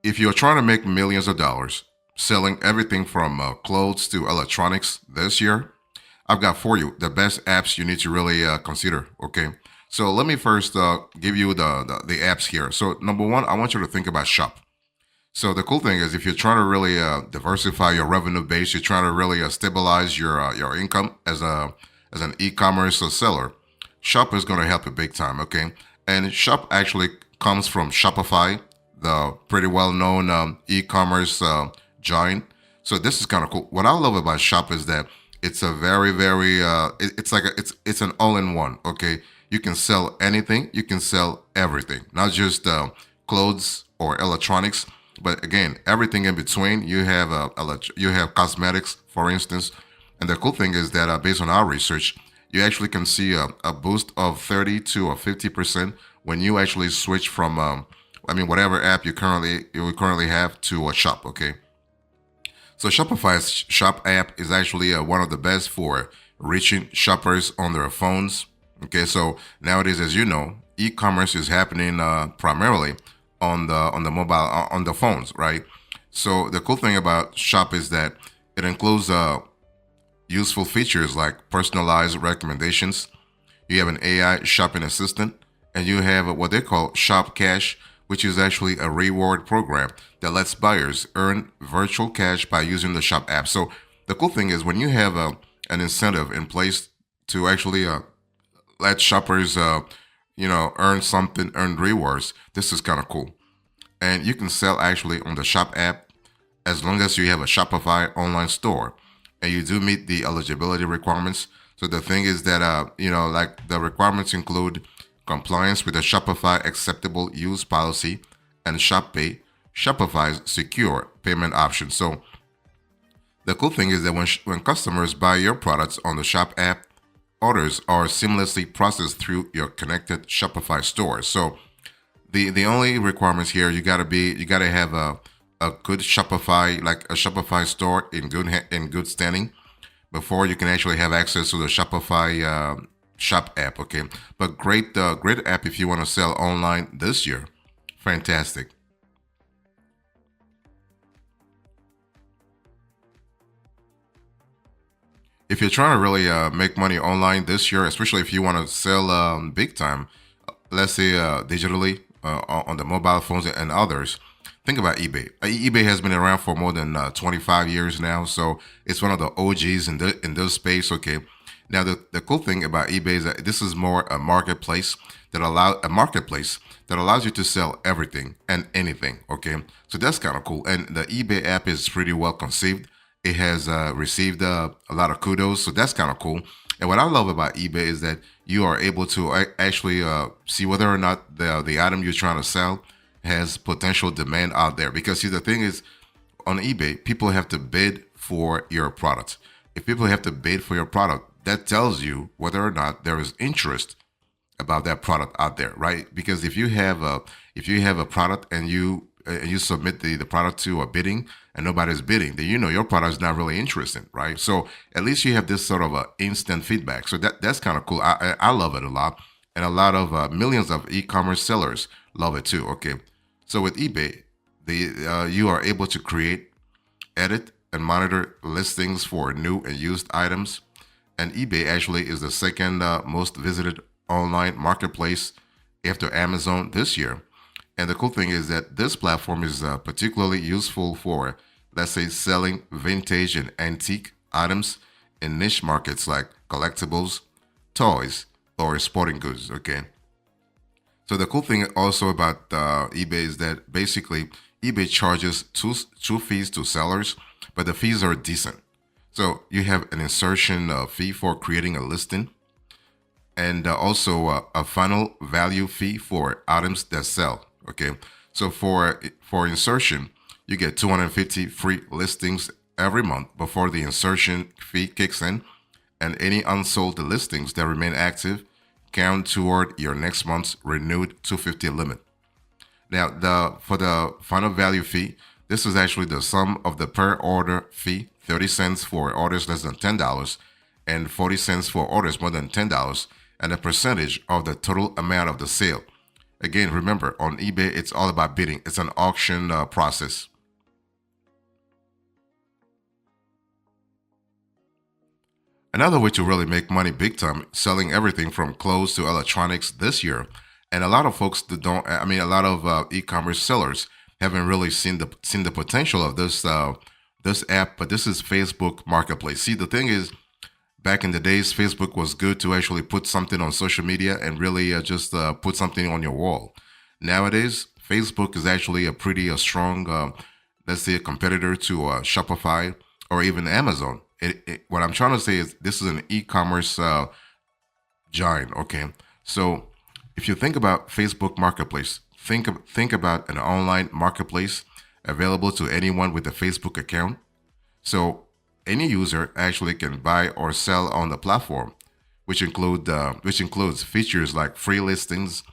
If you're trying to make millions of dollars selling everything from clothes to electronics this year, I've got for you the best apps you need to really consider. Okay. So let me first give you the apps here. So number one, I want you to think about Shop. So the cool thing is, if you're trying to really diversify your revenue base, you're trying to really stabilize your income as an e-commerce seller, Shop is going to help you big time. Okay, and Shop actually comes from Shopify, the pretty well-known e-commerce giant. So this is kind of cool. What I love about Shop is that it's a very it's like it's an all-in-one. Okay, you can sell anything, you can sell everything, not just clothes or electronics, but again, everything in between. You have you have cosmetics, for instance, and the cool thing is that based on our research, you actually can see a boost of 30 to 50% when you actually switch from I mean whatever app you currently have to a shop. Okay, so Shopify's shop app is actually one of the best for reaching shoppers on their phones. Okay, so nowadays, as you know, e-commerce is happening primarily on the mobile on the phones, right? So the cool thing about Shop is that it includes useful features like personalized recommendations. You have an AI shopping assistant, and you have what they call Shop Cash, which is actually a reward program that lets buyers earn virtual cash by using the Shop app. So the cool thing is when you have an incentive in place to actually let shoppers, earn something, earn rewards. This is kind of cool, and you can sell actually on the Shop app as long as you have a Shopify online store and you do meet the eligibility requirements. So the thing is that like the requirements include compliance with the Shopify acceptable use policy and Shop Pay, Shopify's secure payment option. So the cool thing is that when customers buy your products on the Shop app, orders are seamlessly processed through your connected Shopify store. So the only requirements here, you gotta have a good Shopify, like a Shopify store in good standing before you can actually have access to the Shopify shop app. Okay, but great app if you want to sell online this year. Fantastic. If you're trying to really make money online this year, especially if you want to sell big time, let's say digitally on the mobile phones and others, think about eBay. eBay has been around for more than 25 years now, so it's one of the OGs in this space. Okay, now the cool thing about eBay is that this is more a marketplace that allows you to sell everything and anything. Okay, so that's kind of cool, and the eBay app is pretty well conceived. It has received a lot of kudos, so that's kind of cool. And what I love about eBay is that you are able to actually see whether or not the item you're trying to sell has potential demand out there. Because see, the thing is, on eBay, people have to bid for your product. If people have to bid for your product, that tells you whether or not there is interest about that product out there, right? Because if you have a product and you submit the product to a bidding and nobody's bidding, then you know your product is not really interesting, right? So at least you have this sort of a instant feedback. So that's kind of cool. I love it a lot, and a lot of millions of e-commerce sellers love it too. Okay, so with eBay, you are able to create, edit, and monitor listings for new and used items. And eBay actually is the second most visited online marketplace after Amazon this year. And the cool thing is that this platform is particularly useful for, let's say, selling vintage and antique items in niche markets like collectibles, toys, or sporting goods. Okay. So the cool thing also about eBay is that basically eBay charges two fees to sellers, but the fees are decent. So you have an insertion fee for creating a listing, and also a final value fee for items that sell. Okay, so for insertion, you get 250 free listings every month before the insertion fee kicks in, and any unsold listings that remain active count toward your next month's renewed 250 limit. Now, the for the final value fee, this is actually the sum of the per order fee, 30 cents for orders less than $10 and 40 cents for orders more than $10, and a percentage of the total amount of the sale. Again, remember on eBay, it's all about bidding. It's an auction process. Another way to really make money big time, selling everything from clothes to electronics this year. And a lot of folks that don't, I mean, a lot of e-commerce sellers haven't really seen the potential of this app. But this is Facebook Marketplace. See, the thing is, back in the days, Facebook was good to actually put something on social media and really just put something on your wall. Nowadays, Facebook is actually a pretty strong, let's say, a competitor to Shopify or even Amazon. What I'm trying to say is this is an e-commerce giant. Okay, so if you think about Facebook Marketplace, think about an online marketplace available to anyone with a Facebook account. So any user actually can buy or sell on the platform, which includes features like free listings,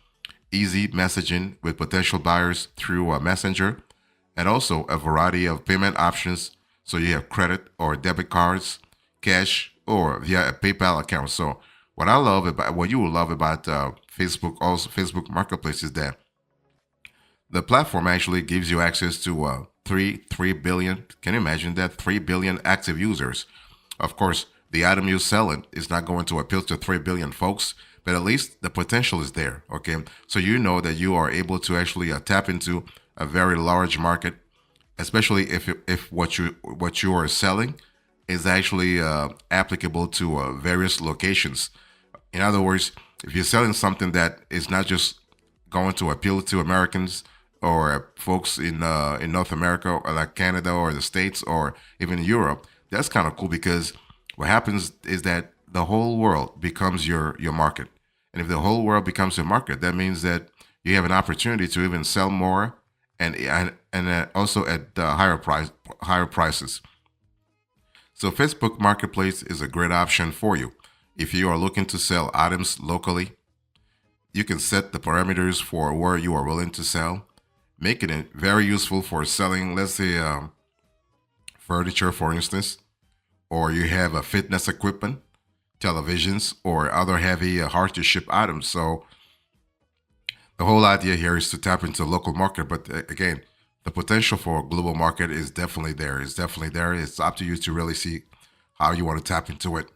easy messaging with potential buyers through a messenger, and also a variety of payment options. So you have credit or debit cards, cash, or via a PayPal account. So what you will love about Facebook Marketplace is that the platform actually gives you access to 3 billion. Can you imagine that? 3 billion active users. Of course, the item you're selling is not going to appeal to 3 billion folks, but at least the potential is there. Okay, so you know that you are able to actually tap into a very large market, especially if what you are selling is actually applicable to various locations. In other words, if you're selling something that is not just going to appeal to Americans or folks in North America or like Canada or the States or even Europe, that's kind of cool because what happens is that the whole world becomes your market. And if the whole world becomes your market, that means that you have an opportunity to even sell more and also at higher prices. So Facebook Marketplace is a great option for you. If you are looking to sell items locally, you can set the parameters for where you are willing to sell, making it very useful for selling, let's say, furniture, for instance, or you have a fitness equipment, televisions, or other heavy, hard to ship items. So the whole idea here is to tap into local market, but again, the potential for a global market is definitely there. It's definitely there. It's up to you to really see how you want to tap into it.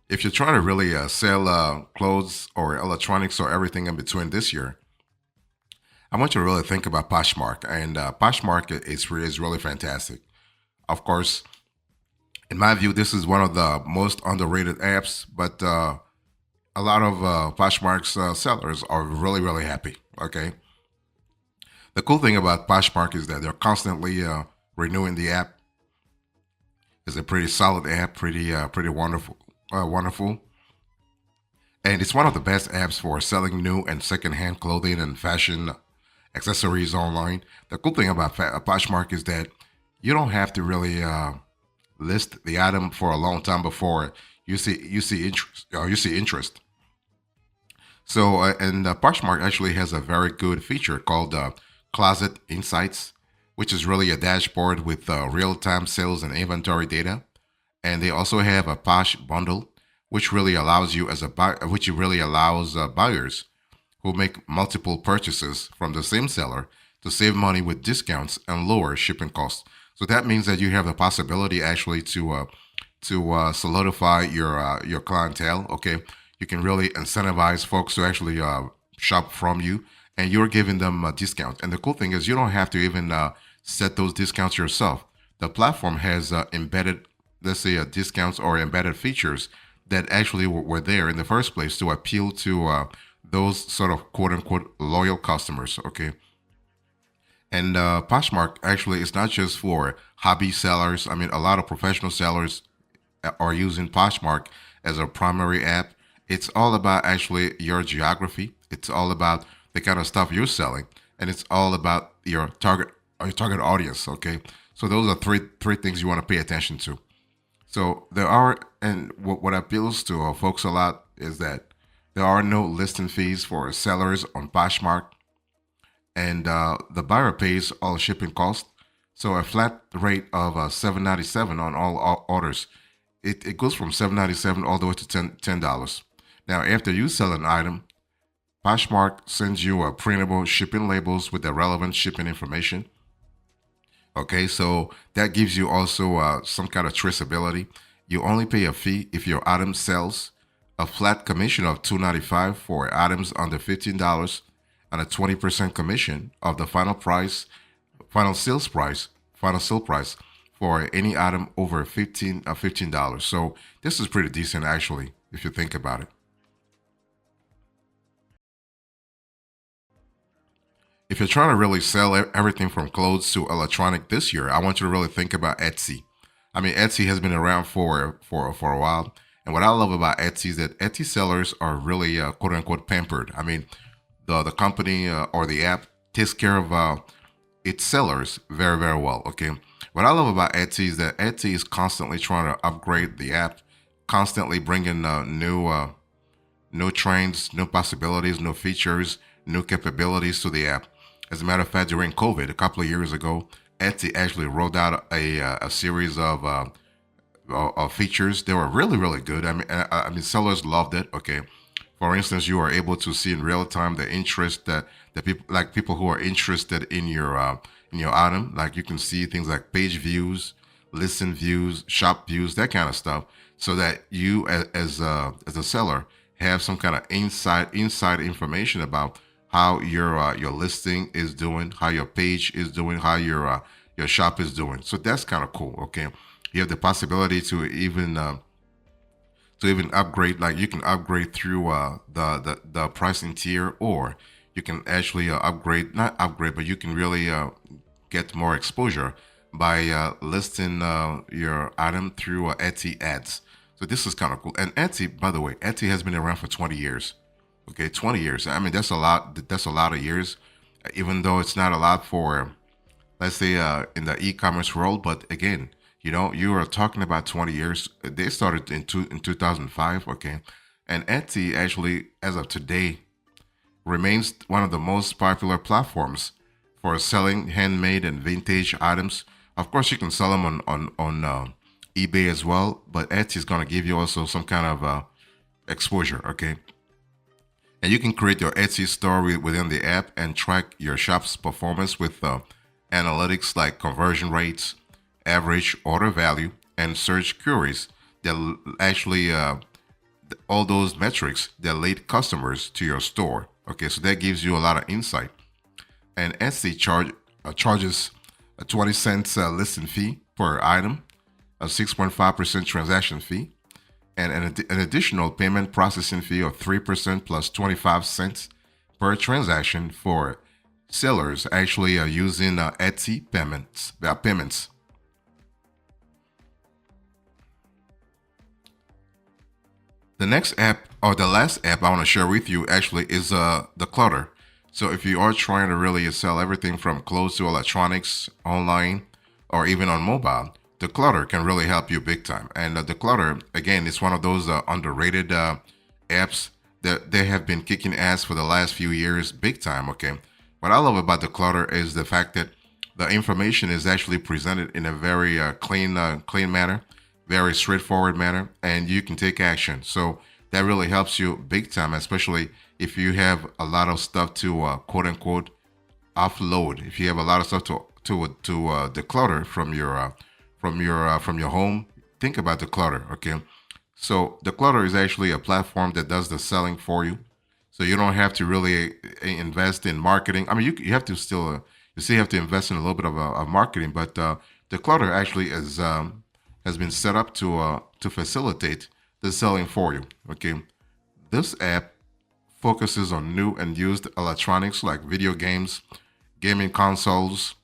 If you're trying to really sell clothes or electronics or everything in between this year, I want you to really think about Poshmark. And Poshmark is really fantastic. Of course, in my view, this is one of the most underrated apps, but a lot of Poshmark's sellers are really happy. Okay. The cool thing about Poshmark is that they're constantly renewing the app. It's a pretty solid app, pretty wonderful, and it's one of the best apps for selling new and secondhand clothing and fashion accessories online. The cool thing about Poshmark is that you don't have to really list the item for a long time before you see interest. So, and Poshmark actually has a very good feature called Closet Insights, which is really a dashboard with real-time sales and inventory data. And they also have a Posh Bundle, which really allows you as a buy, which really allows buyers who make multiple purchases from the same seller to save money with discounts and lower shipping costs. So that means that you have the possibility actually to solidify your clientele. Okay, you can really incentivize folks to actually shop from you, and you're giving them a discount. And the cool thing is, you don't have to even set those discounts yourself. The platform has embedded, let's say, discounts or embedded features that actually were there in the first place to appeal to those sort of quote unquote loyal customers. Okay, and Poshmark actually is not just for hobby sellers. I mean, a lot of professional sellers are using Poshmark as a primary app. It's all about actually your geography. It's all about the kind of stuff you're selling, and it's all about your target audience. Okay, so those are three things you want to pay attention to. So there are, and what appeals to folks a lot is that there are no listing fees for sellers on Poshmark, and the buyer pays all shipping costs. So a flat rate of $7.97 on all orders. it goes from 7.97 all the way to $10. Now, after you sell an item, Poshmark sends you a printable shipping labels with the relevant shipping information. Okay, so that gives you also some kind of traceability. You only pay a fee if your item sells, a flat commission of $2.95 for items under $15, and a 20% commission of the final sales price, final sale price for any item over $15. So this is pretty decent actually, if you think about it. If you're trying to really sell everything from clothes to electronic this year, I want you to really think about Etsy. I mean, Etsy has been around for a while, and what I love about Etsy is that Etsy sellers are really quote unquote pampered. I mean, the company or the app takes care of its sellers very well. Okay, what I love about Etsy is that Etsy is constantly trying to upgrade the app, constantly bringing new trends, new possibilities, new features, new capabilities to the app. As a matter of fact, during COVID, a couple of years ago, Etsy actually rolled out a series of features. They were really good. I mean, sellers loved it. Okay, for instance, you are able to see in real time the interest that the people who are interested in your item. Like you can see things like page views, listen views, shop views, that kind of stuff, so that you as a seller have some kind of inside information about how your listing is doing, how your page is doing, how your shop is doing. So that's kind of cool. Okay, you have the possibility to even upgrade. Like you can upgrade through the pricing tier, or you can actually upgrade, not upgrade, but you can really get more exposure by listing your item through Etsy ads. So this is kind of cool. And Etsy, by the way, Etsy has been around for 20 years. Okay, 20 years. I mean, that's a lot. That's a lot of years, even though it's not a lot for, let's say, in the e-commerce world. But again, you are talking about 20 years. They started in 2005. Okay, and Etsy actually, as of today, remains one of the most popular platforms for selling handmade and vintage items. Of course, you can sell them on eBay as well, but Etsy is going to give you also some kind of exposure. Okay, and you can create your Etsy store within the app and track your shop's performance with analytics like conversion rates, average order value, and search queries that actually all those metrics that lead customers to your store. Okay, so that gives you a lot of insight. And Etsy charges a 20 cents listing fee per item, a 6.5% transaction fee, and an additional payment processing fee of 3% plus 25 cents per transaction for sellers actually using Etsy payments. The next app, or the last app I want to share with you actually is the Clutter. So if you are trying to really sell everything from clothes to electronics online or even on mobile, the Clutter can really help you big time. And the Clutter, again, is one of those underrated apps that they have been kicking ass for the last few years big time. Okay, what I love about the Clutter is the fact that the information is actually presented in a very clean manner, very straightforward manner, and you can take action. So that really helps you big time, especially if you have a lot of stuff to quote unquote offload. If you have a lot of stuff to declutter from your home, think about the Clutter. Okay, so the Clutter is actually a platform that does the selling for you. So you don't have to really invest in marketing. I mean, you have to still you still have to invest in a little bit of marketing, but the Clutter actually is has been set up to facilitate the selling for you. Okay, this app focuses on new and used electronics like video games, gaming consoles.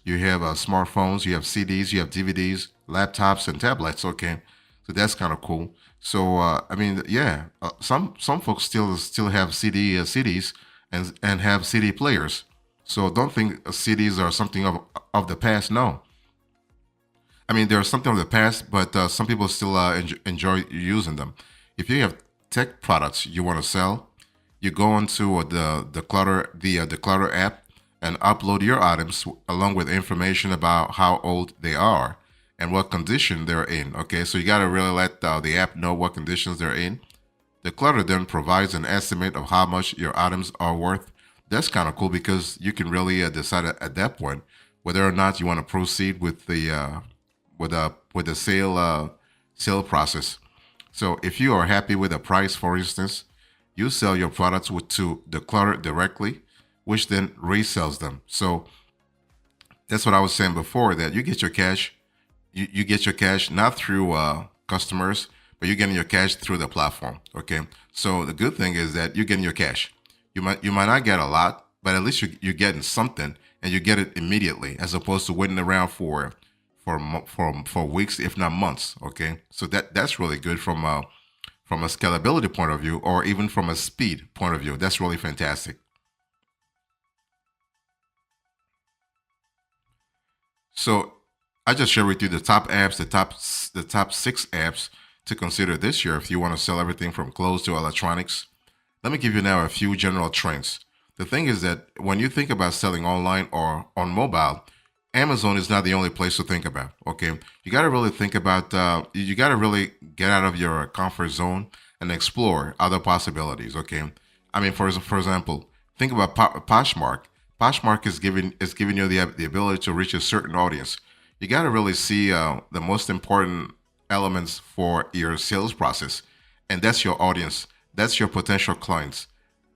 You have smartphones, you have CDs, you have DVDs, laptops, and tablets. Okay, so that's kind of cool. So I mean, yeah, some folks still have CDs and have CD players. So don't think CDs are something of the past. No, I mean, they're something of the past, but some people still enjoy using them. If you have tech products you want to sell, you go onto the Clutter app and upload your items along with information about how old they are, and what condition they're in. Okay, so you got to really let the app know what conditions they're in. The clutter then provides an estimate of how much your items are worth. That's kind of cool because you can really decide at that point whether or not you want to proceed with the sale process. So if you are happy with the price, for instance, you sell your products to the clutter directly, which then resells them. So that's what I was saying before, that you get your cash, you get your cash not through customers, but you're getting your cash through the platform. Okay. So the good thing is that you're getting your cash. You might not get a lot, but at least you're getting something, and you get it immediately, as opposed to waiting around for weeks, if not months. Okay. So that's really good from a scalability point of view, or even from a speed point of view. That's really fantastic. So I just share with you the top apps, the top 6 apps to consider this year if you want to sell everything from clothes to electronics. Let me give you now a few general trends. The thing is that when you think about selling online or on mobile, Amazon is not the only place to think about. Okay, you got to really think about. You got to really get out of your comfort zone and explore other possibilities. Okay, I mean, for example, think about Poshmark. Poshmark is giving you the ability to reach a certain audience. You got to really see the most important elements for your sales process, and that's your audience. That's your potential clients.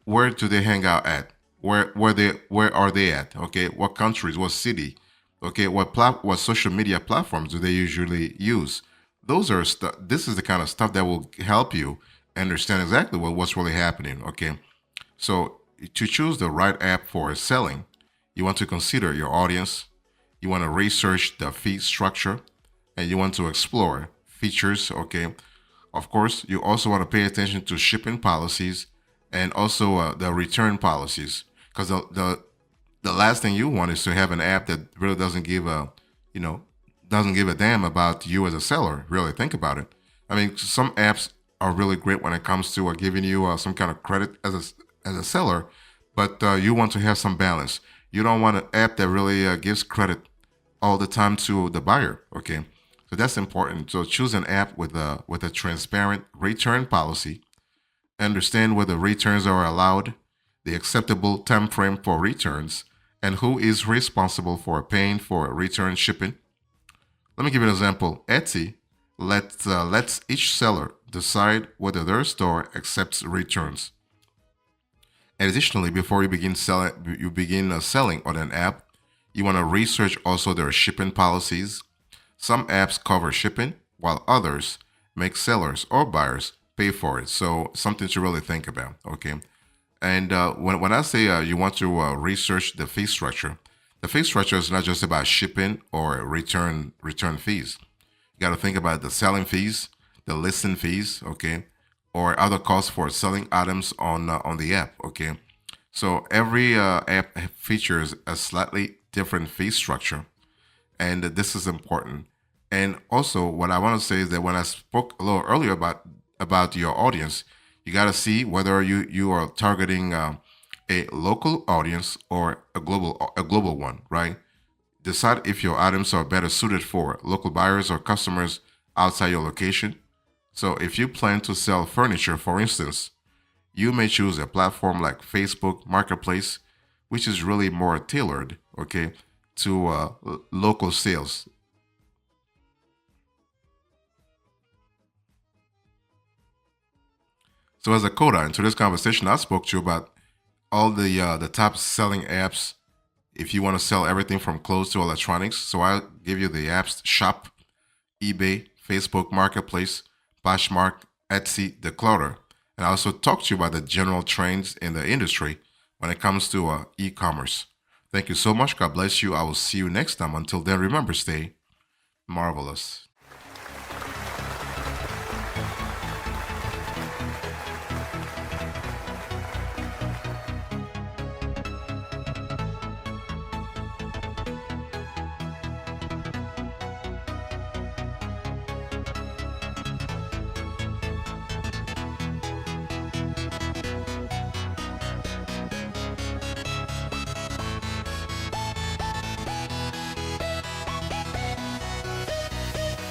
Where do they hang out at? Where are they at? Okay, what countries? What city? Okay, what social media platforms do they usually use? Those are stuff. This is the kind of stuff that will help you understand exactly what's really happening. Okay, so to choose the right app for selling, you want to consider your audience, you want to research the fee structure, and you want to explore features. Okay, of course, you also want to pay attention to shipping policies and also the return policies, because the last thing you want is to have an app that really you know doesn't give a damn about you as a seller. Really think about it. I mean, some apps are really great when it comes to giving you some kind of credit as a seller, but you want to have some balance. You don't want an app that really gives credit all the time to the buyer. Okay, so that's important. So choose an app with a transparent return policy. Understand whether returns are allowed, the acceptable time frame for returns, and who is responsible for paying for return shipping. Let me give you an example. Etsy lets each seller decide whether their store accepts returns. And additionally, before you begin selling on an app, you want to research also their shipping policies. Some apps cover shipping, while others make sellers or buyers pay for it. So something to really think about. Okay. And when I say you want to research the fee structure is not just about shipping or return fees. You got to think about the selling fees, the listing fees, okay, or other costs for selling items on the app, okay. So every app features a slightly different fee structure, and this is important. And also, what I want to say is that when I spoke a little earlier about your audience, you got to see whether you are targeting a local audience or a global one, right? Decide if your items are better suited for local buyers or customers outside your location. So, if you plan to sell furniture, for instance, you may choose a platform like Facebook Marketplace, which is really more tailored, okay, to local sales. So, as a coda, in today's conversation, I spoke to you about all the top selling apps if you want to sell everything from clothes to electronics. So, I give you the apps: Shop, eBay, Facebook Marketplace, Poshmark, Etsy, Declutter. And I also talked to you about the general trends in the industry when it comes to e-commerce. Thank you so much. God bless you. I will see you next time. Until then, remember, stay marvelous.